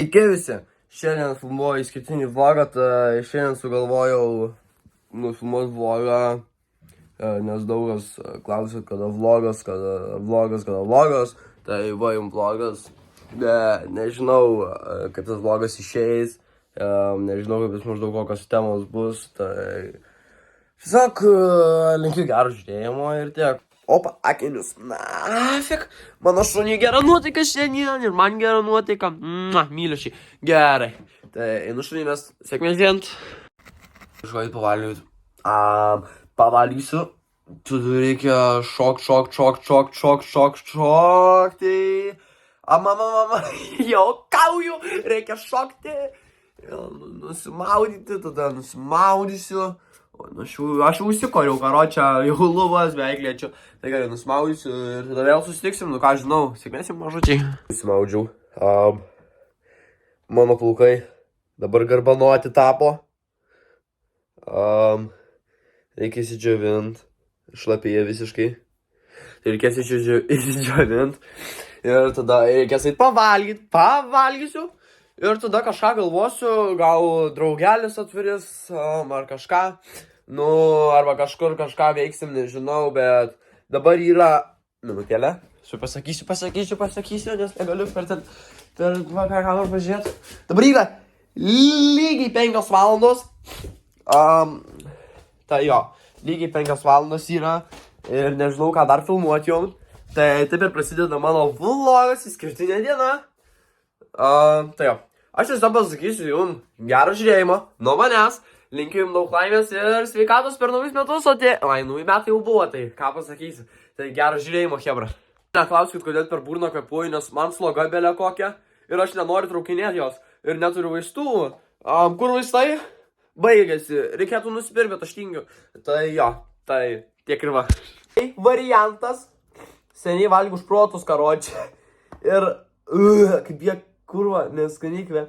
Sveiki visi, šiandien filmuoju išskirtinį vlogą, tai šiandien sugalvojau nufilmuoti vlogą, nes daug kas klausia, kada vlogas, tai va jums vlogas, nežinau, kaip tas vlogas išeis, nežinau, kaip jis maždaug kokios temos bus, tai tiesiog linkiu gero žiūrėjimo ir tiek. Opa, akinius, nafik, mano šuniui gera nuotaika šiandien ir man gera nuotaika, myliu šį, gerai. Tai einu šuniui mes, sėkmės dient. Išvaip pavalgyti. Pavalgysiu, tada reikia šokti. Mama, jau kauju, reikia šokti. Nusimaudyti, tada nusimaudysiu. Aš jau užsikoriau, karočią, jau lubas beveik liečiu. Tai gerai, nusimaudysiu ir tada vėl susitiksim, ką žinau, sėkmės jums mažučiai. Nusimaudžiau. Mano plaukai dabar garbanoti tapo. Reikia įsidžiovint. Šlapėja visiškai. Tai reikės įsidžiovint. Ir tada reikės eit pavalgysiu. Ir tada kažką galvosiu, gal draugelis atviris, ar kažką. Arba kažkur kažką veiksim, nežinau, bet dabar yra minutėlė. Pasakysiu, nes negaliu per kamerą pažiūrėti. Dabar yra lygiai 5 valandos. Tai jo, lygiai 5 valandos yra ir nežinau, ką dar filmuoti jom. Tai taip ir prasideda mano vlogas, išskirtinė diena. Tai jo, aš tiesiog pasakysiu jums gerą žiūrėjimą nuo manęs. Linkiu jums daug laimės ir sveikatos per naujus metus, nauji metai jau buvo, tai ką pasakysiu. Tai gerą žiūrėjimo, chebra. Neklauskit, kodėl per burną kvepuoju, nes man sloga belė kokia ir aš nenoriu traukinėti jos ir neturiu vaistų. Kur vaistai? Baigėsi, reikėtų nusipirkti, bet aš tingiu. Tai jo, tai tiek ir va. Tai variantas, seniai valgiu už protus, karočią. Ir kaip jie kurva, neskanykvė.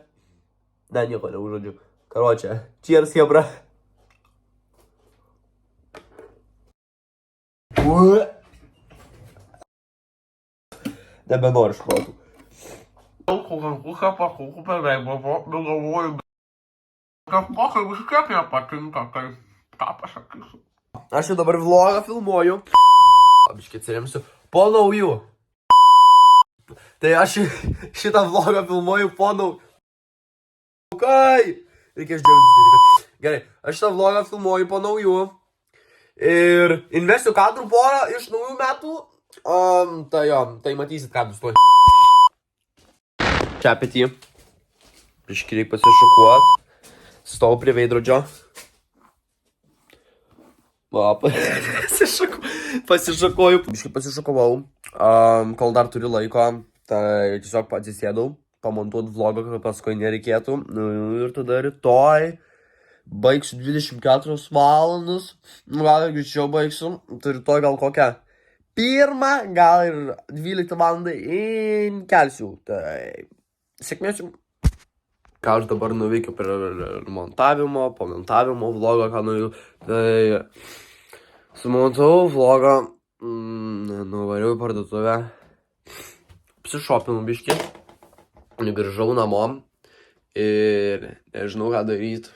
Ne, nieko neužodžiu. Karočią, cheers, hebra. Nebenoriu šprotų. Aš jau dabar vlogą filmuoju. Biškai atsiremsiu po naujų. Tai aš šitą vlogą filmuoju po naujų. Reikia išdėlinti. Gerai, aš šitą vlogą filmuoju po naujų. Ir investiu kadrų porą iš naujų metų. Tai jo, tai matysit kadrus tuoj. Čia apetį. Biškai reikia pasišokuot. Stovu prie veidrodžio. Pasišokuoju. Biškai pasišokavau. Kol dar turiu laiko, tai tiesiog atsisėdau. Pamontuoti vlogą, kad paskui nereikėtų. Ir tada rytoj baigsiu 24 valandas. Gal ir greičiau baigsiu. Tai rytoj gal kokią 1, gal ir 12 valandą kelsiu. Tai sėkmės jums. Ką aš dabar nuveikiu per montavimo, pamontavimo vlogą, ką nuveikiu. Tai sumontavau vlogą. Nuvariau į parduotuvę. Apsišopinu biškį. Grįžau namo ir nežinau, ką daryti.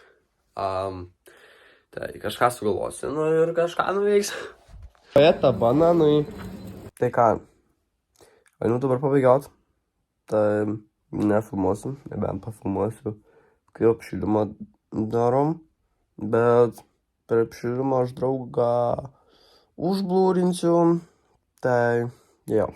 Tai kažką sugalvosiu, ir kažką nuveiksiu. Paėta bananui. Tai ką, einu dabar pabėgiot. Tai nefilmuosiu, nebent pafilmuosiu, kai apšilimą darom. Bet per apšilimą aš draugą užblūrinsiu. Tai jau.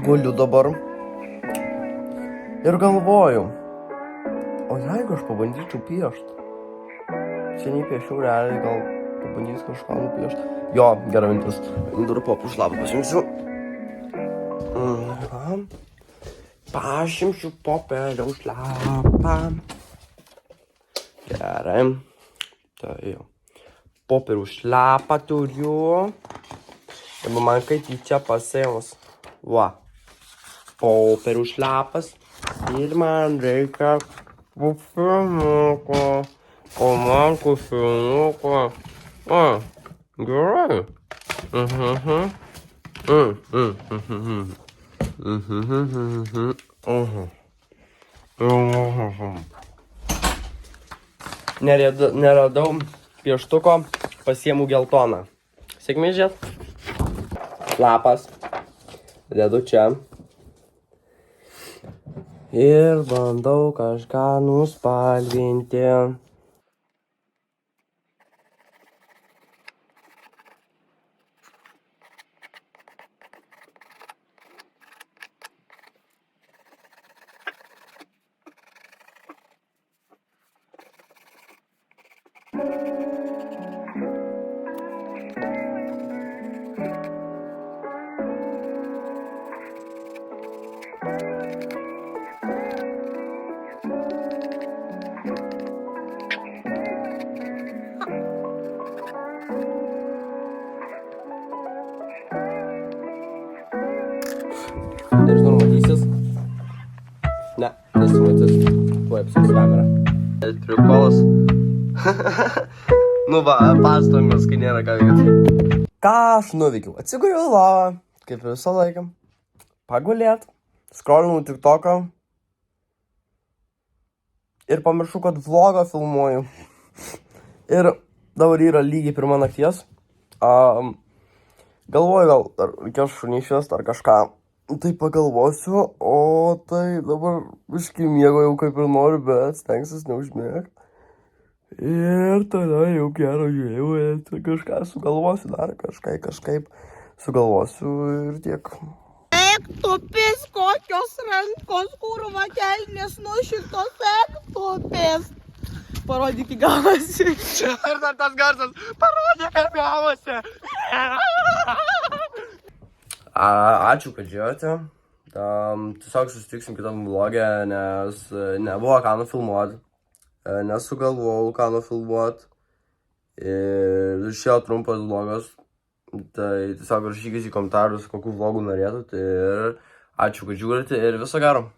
Guliu dabar ir galvoju, o jeigu aš pabandyčiau piešti, seniai piešiau realiai, gal pabandysiu kažką nupiešti. Jo, gera mintis, dar popų šlapą pasimsiu. Pasimsiu popelio šlapą. Gerai, tai jau. Popelių šlapą turiu. Ir man kaip į čia pasėmus. Va. popierių šlepas ir man reikia kufinuko, o man kufinuko. Gerai. Neradau pieštuko, pasiemu geltoną. Sėkmės žiūrėt. Lapas. Dedu čia. Ir bandau kažką nuspalvinti. Nežinau, matysis. Ne, nesimatys. Tuoj apsuks kamerą. Prikolas. Nu va, pastangos, kai nėra ką veikti. Ką aš nuveikiau? Atsiguriu į lovą, kaip visą laiką. Pagulėt. Scrollinau TikToką. Ir pamiršau, kad vlogą filmuoju. Ir dabar yra lygiai 1 nakties. Galvoju, gal reikia šunį išvest ar kažką. Tai pagalvosiu, o tai dabar biškį miego jau kaip ir noriu, bet stengsis neužmėgti. Ir tada jau gero žiūrėjau, kažką sugalvosiu, dar kažkaip sugalvosiu ir tiek. Eik tupės, kokios rankos, kurva kelnės nušiktos, eik tupės. Parodyk, kaip gavosi. Ir dar tas garsas, parodyk, kaip gavosi. Ačiū, kad žiūrėjote. Tiesiog susitiksim kitam vlogė, nes nebuvo ką nufilmuoti. Nesugalvojau ką nufilmuoti. Ir išėjo trumpas vlogas. Tai tiesiog rašykis į komentarus, kokių vlogų norėtumėte. Ir ačiū, kad žiūrite ir viso gero.